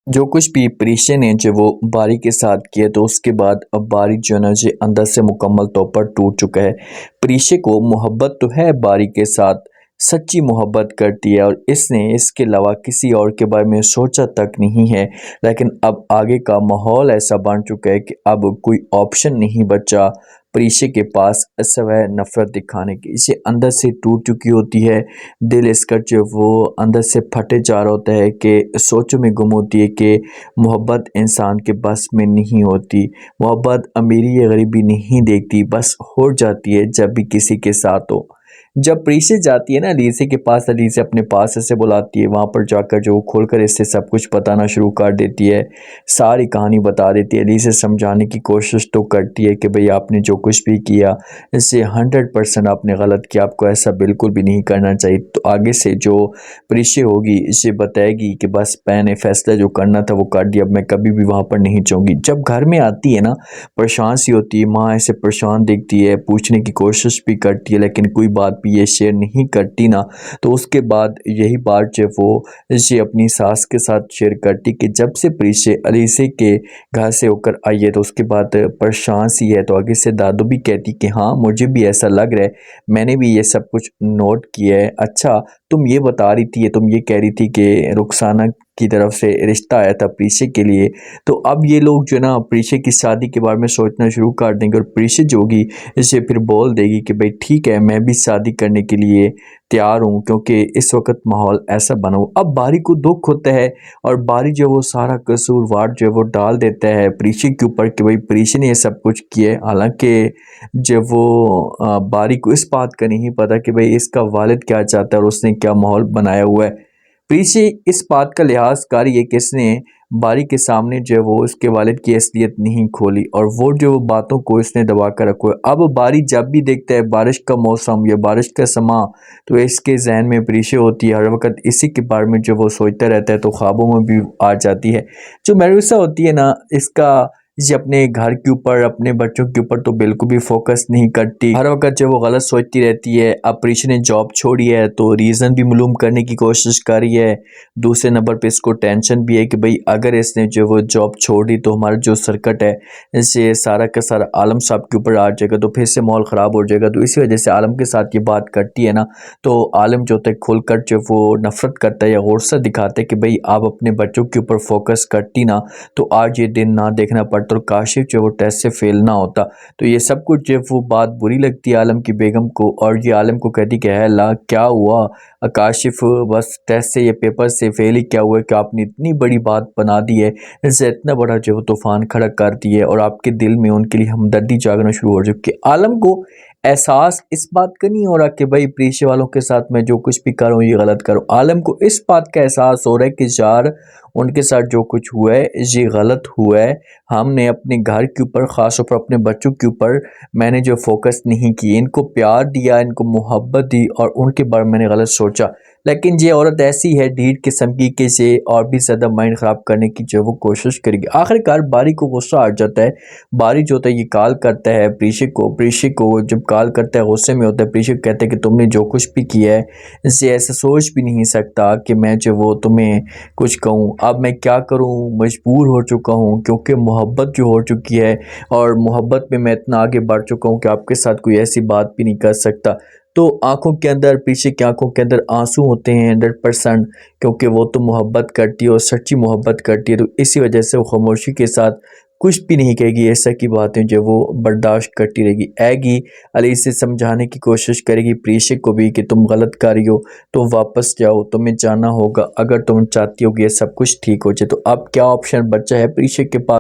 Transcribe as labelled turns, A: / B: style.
A: जो कुछ भी प्रीशे ने जो वो बारी के साथ किया तो उसके बाद अब बारी जो है ना जी अंदर से मुकम्मल तौर पर टूट चुका है। प्रीशे को मोहब्बत तो है बारी के साथ, सच्ची मोहब्बत करती है और इसने इसके अलावा किसी और के बारे में सोचा तक नहीं है। लेकिन अब आगे का माहौल ऐसा बन चुका है कि अब कोई ऑप्शन नहीं बचा प्रीशे के पास सिवाय नफ़रत दिखाने की। इसे अंदर से टूट चुकी होती है, दिल इसका जो वो अंदर से फटे जा रहा होता है कि सोचों में गुम होती है कि मोहब्बत इंसान के बस में नहीं होती। मोहब्बत अमीरी या गरीबी नहीं देखती, बस हो जाती है जब भी किसी के साथ हो। जब प्रीशे जाती है ना अलीसे के पास, अलीसे अपने पास ऐसे बुलाती है, वहाँ पर जाकर जो खोल कर इससे सब कुछ बताना शुरू कर देती है, सारी कहानी बता देती है। अलीसे समझाने की कोशिश तो करती है कि भाई आपने जो कुछ भी किया इससे 100% आपने गलत किया, आपको ऐसा बिल्कुल भी नहीं करना चाहिए। तो आगे से जो प्रीशे होगी इसे बताएगी कि बस मैंने फैसला जो करना था वो कर दिया, अब मैं कभी भी वहाँ पर नहीं जाऊँगी। जब घर में आती है ना परेशान सी होती है, माँ ऐसे परेशान दिखती है, पूछने की कोशिश भी करती है लेकिन कोई बात भी ये शेयर नहीं करती ना। तो उसके बाद यही बात जो वो ये अपनी सास के साथ शेयर करती कि जब से प्रीशे अलीसे के घर से होकर आई है तो उसके बाद परेशान सी है। तो आगे से दादू भी कहती कि हाँ मुझे भी ऐसा लग रहा है, मैंने भी ये सब कुछ नोट किया है। अच्छा तुम ये बता रही थी, तुम ये कह रही थी कि रुखसाना की तरफ से रिश्ता आया था प्रीशे के लिए, तो अब ये लोग जो है ना प्रीशे की शादी के बारे में सोचना शुरू कर देंगे और प्रीशे जो होगी इसे फिर बोल देगी कि भाई ठीक है मैं भी शादी करने के लिए तैयार हूँ, क्योंकि इस वक्त माहौल ऐसा बना हुआ। अब बारी को दुख होता है और बारी जो वो सारा कसूरवार जो है वो डाल देता है प्रीशे के ऊपर कि भाई प्रीशे ने ये सब कुछ किया है। हालांकि जब वो बारी को इस बात का नहीं पता कि भाई इसका वालिद क्या चाहता है और उसने क्या माहौल बनाया हुआ है। प्रीशे इस बात का लिहाज कर रही है कि इसने बारी के सामने जो है वो उसके वालिद की असलियत नहीं खोली और वो जो बातों को इसने दबा कर रखा है। अब बारी जब भी देखता है बारिश का मौसम या बारिश का समा तो इसके जहन में प्रीशे होती है, हर वक्त इसी के बारे में जो वो सोचता रहता है, तो ख्वाबों में भी आ जाती है। जो मेडूसा होती है ना इसका ये अपने घर के ऊपर अपने बच्चों के ऊपर तो बिल्कुल भी फोकस नहीं करती, हर वक्त जो वो गलत सोचती रहती है। अब प्रीशे ने जॉब छोड़ी है तो रीज़न भी मालूम करने की कोशिश कर रही है। दूसरे नंबर पे इसको टेंशन भी है कि भाई अगर इसने जो वो जॉब छोड़ी तो हमारा जो सर्किट है इससे सारा का सारा आलम साहब के ऊपर आ जाएगा, तो फिर से माहौल ख़राब हो जाएगा। तो इसी वजह से आलम के साथ ये बात करती है ना, तो आलम जो तक खुल कर जो वो नफ़रत करता है या गुस्सा दिखाता है कि भाई आप अपने बच्चों के ऊपर फोकस करती ना तो आज ये दिन ना देखना पड़ता और काशिफ जो वो टेस्ट से फेल ना होता। तो ये सब कुछ जो वो बात बुरी लगती है आलम की बेगम को और ये आलम को कहती कि है अल्लाह क्या हुआ काशिफ, बस टेस्ट से ये पेपर से फेल ही क्या हुआ कि आपने इतनी बड़ी बात बना दी है, इससे इतना बड़ा जो तूफ़ान खड़ा कर दी है और आपके दिल में उनके लिए हमदर्दी जागना शुरू हो चुकी है। आलम को एहसास इस बात का नहीं हो रहा कि भाई प्रीशे वालों के साथ मैं जो कुछ भी कर रहा हूँ ये गलत करूँ। आलम को इस बात का एहसास हो रहा है कि यार उनके साथ जो कुछ हुआ है ये गलत हुआ है, हमने अपने घर के ऊपर ख़ास तौर पर अपने बच्चों के ऊपर मैंने जो फोकस नहीं की, इनको प्यार दिया, इनको मोहब्बत दी और उनके बारे में मैंने गलत सोचा। लेकिन ये औरत ऐसी है ढीठ किस्म की कि से और भी ज़्यादा माइंड ख़राब करने की जो वो कोशिश करेगी। आखिरकार बारी को गुस्सा आ जाता है, बारी जो होता है ये कॉल करता है प्रीशे को जब कॉल करता है गुस्से में होता है। प्रीशे कहता है कि तुमने जो कुछ भी किया है इससे ऐसा सोच भी नहीं सकता कि मैं जो वो तुम्हें कुछ कहूँ। अब मैं क्या करूँ, मजबूर हो चुका हूँ क्योंकि मोहब्बत जो हो चुकी है और मोहब्बत में मैं इतना आगे बढ़ चुका हूँ कि आपके साथ कोई ऐसी बात भी नहीं कर सकता। तो आंखों के अंदर प्रीशे की आंखों के अंदर आंसू होते हैं 100%, क्योंकि वो तो मोहब्बत करती है और सच्ची मोहब्बत करती है। तो इसी वजह से वो खामोशी के साथ कुछ भी नहीं कहेगी, ऐसा की बातें जो वो बर्दाश्त करती रहेगी। आएगी अली से समझाने की कोशिश करेगी प्रीशे को भी कि तुम गलत कर रही हो तो वापस जाओ, तुम्हें जाना होगा अगर तुम चाहती हो कि ये सब कुछ ठीक हो जाए। तो अब क्या ऑप्शन बचा है प्रीशे के पास?